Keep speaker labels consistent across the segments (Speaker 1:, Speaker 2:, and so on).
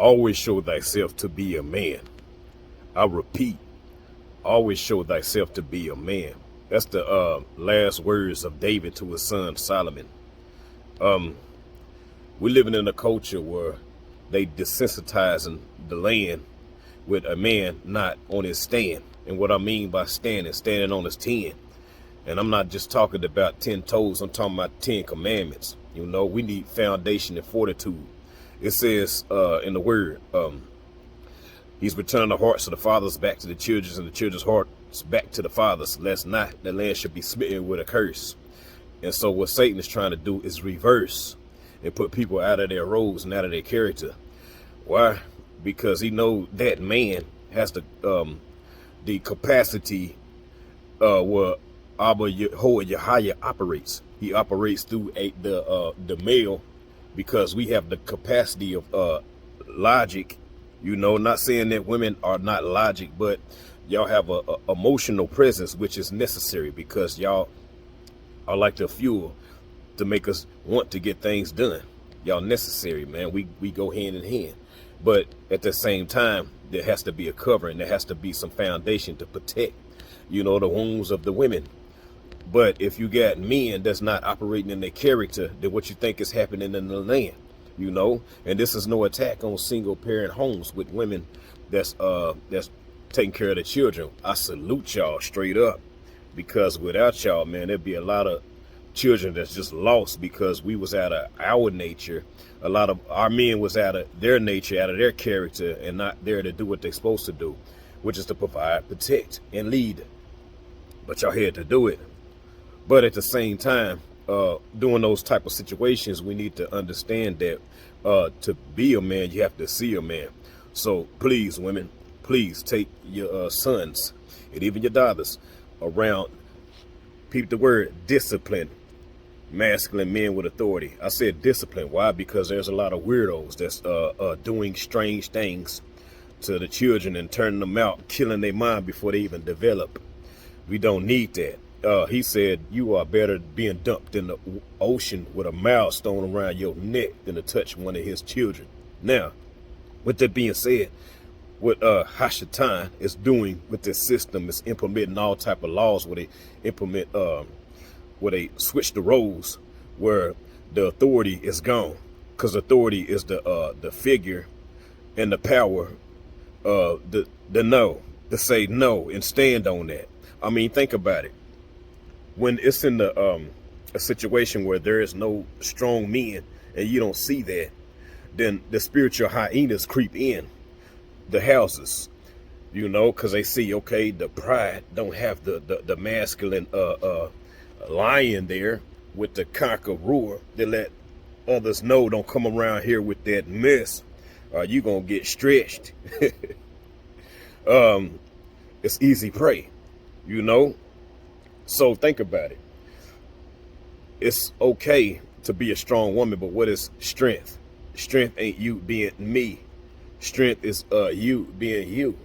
Speaker 1: Always show thyself to be a man. I repeat, always show thyself to be a man. That's the last words of David to his son Solomon. We're living in a culture where they desensitizing the land with a man not on his stand. And what I mean by standing on his 10. And I'm not just talking about 10 toes, I'm talking about 10 commandments. You know, we need foundation and fortitude. It says in the word, he's returning the hearts of the fathers back to the children and the children's hearts back to the fathers. Lest not the land should be smitten with a curse. And so what Satan is trying to do is reverse and put people out of their roles and out of their character. Why? Because he knows that man has the capacity where Abba Yahweh operates. He operates through the male, because we have the capacity of logic. You know, not saying that women are not logic, but y'all have a emotional presence, which is necessary because y'all are like the fuel to make us want to get things done. Y'all necessary, man. We go hand in hand. But at the same time, there has to be a covering. There has to be some foundation to protect, you know, the wounds of the women. But if you got men that's not operating in their character, then what you think is happening in the land, you know? And this is no attack on single parent homes with women that's taking care of the children. I salute y'all straight up, because without y'all, man, there'd be a lot of children that's just lost because we was out of our nature. A lot of our men was out of their nature, out of their character, and not there to do what they're supposed to do, which is to provide, protect, and lead. But y'all had to do it. But at the same time, during those type of situations, we need to understand that to be a man, you have to see a man. So please, women, please take your sons and even your daughters around, peep the word, discipline, masculine men with authority. I said discipline. Why? Because there's a lot of weirdos that's doing strange things to the children and turning them out, killing their mind before they even develop. We don't need that. He said, you are better being dumped in the ocean with a milestone around your neck than to touch one of his children. Now, with that being said, what Hashatan is doing with this system is implementing all type of laws where they implement, where they switch the roles, where the authority is gone, because authority is the figure and the power, the no, to say no and stand on that. I mean, think about it. When it's in the a situation where there is no strong men and you don't see that, then the spiritual hyenas creep in the houses, you know, because they see, okay, the pride don't have the masculine lion there with the conqueror. They let others know, don't come around here with that mess, you gonna get stretched. It's easy prey, you know. So think about it. It's okay to be a strong woman, but what is strength? Strength ain't you being me. Strength is you being you.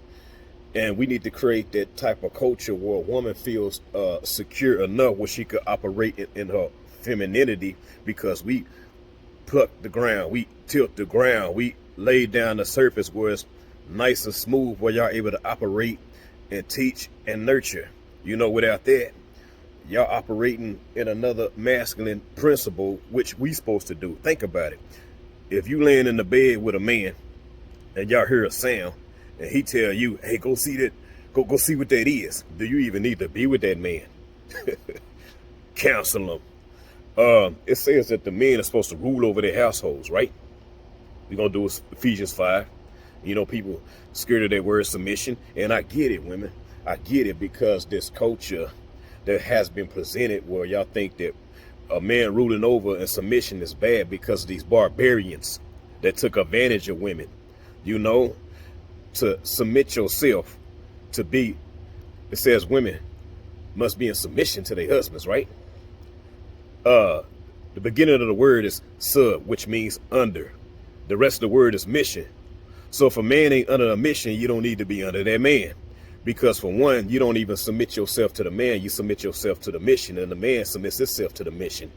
Speaker 1: And we need to create that type of culture where a woman feels secure enough where she could operate in her femininity, because we pluck the ground, we tilt the ground, we lay down the surface where it's nice and smooth, where y'all able to operate and teach and nurture. You know, without that, y'all operating in another masculine principle, which we supposed to do. Think about it. If you laying in the bed with a man and y'all hear a sound and he tell you, hey, go see that, go see what that is, do you even need to be with that man? Counsel him. It says that the men are supposed to rule over their households, right? We're going to do Ephesians 5. You know, people scared of that word submission. And I get it, women. I get it, because this culture that has been presented where y'all think that a man ruling over and submission is bad because of these barbarians that took advantage of women. You know, to submit yourself to be, it says women must be in submission to their husbands, right? The beginning of the word is sub, which means under. The rest of the word is mission. So if a man ain't under a mission, you don't need to be under that man. Because for one, you don't even submit yourself to the man, you submit yourself to the mission, and the man submits himself to the mission,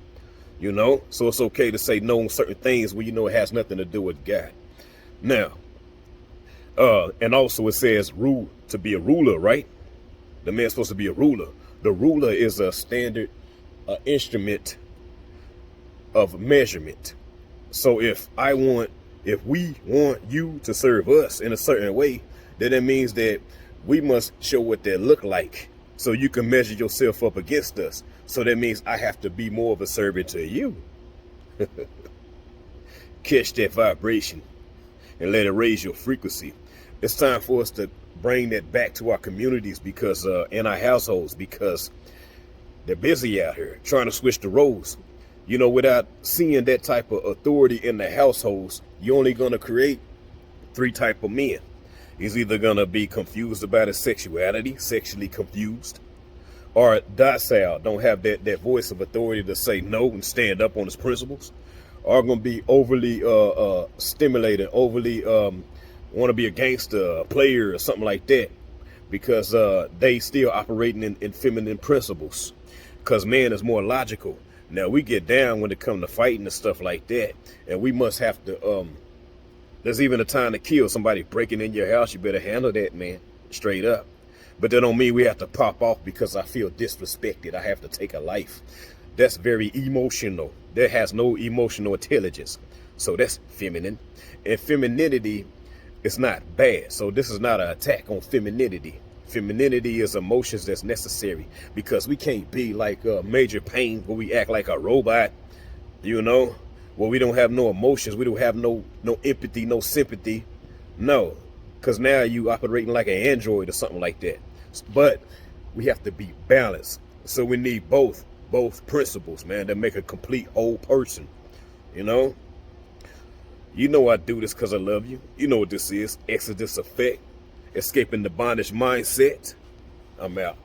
Speaker 1: you know? So it's okay to say no on certain things when you know it has nothing to do with God. Now, And also it says rule to be a ruler, right? The man's supposed to be a ruler. The ruler is a standard instrument of measurement. So if we want you to serve us in a certain way, then that means that we must show what that look like so you can measure yourself up against us. So that means I have to be more of a servant to you. Catch that vibration and let it raise your frequency. It's time for us to bring that back to our communities, because in our households, because they're busy out here trying to switch the roles. You know, without seeing that type of authority in the households, you're only going to create 3 type of men. He's either going to be confused about his sexuality, sexually confused, or docile, don't have that voice of authority to say no and stand up on his principles, or going to be overly stimulated, overly want to be a gangster, a player, or something like that, because they still operating in feminine principles, because man is more logical. Now we get down when it comes to fighting and stuff like that, and we must have to there's even a time to kill. Somebody breaking in your house, you better handle that, man, straight up. But that don't mean we have to pop off because I feel disrespected. I have to take a life. That's very emotional. That has no emotional intelligence. So that's feminine. And femininity is not bad. So this is not an attack on femininity. Femininity is emotions that's necessary, because we can't be like Major Payne where we act like a robot, you know, where we don't have no emotions. We don't have no empathy, no sympathy. No, because now you operating like an android or something like that. But we have to be balanced. So we need both principles, man, that make a complete whole person. You know I do this because I love you. You know what this is. Exodus effect. Escaping the bondage mindset. I'm out.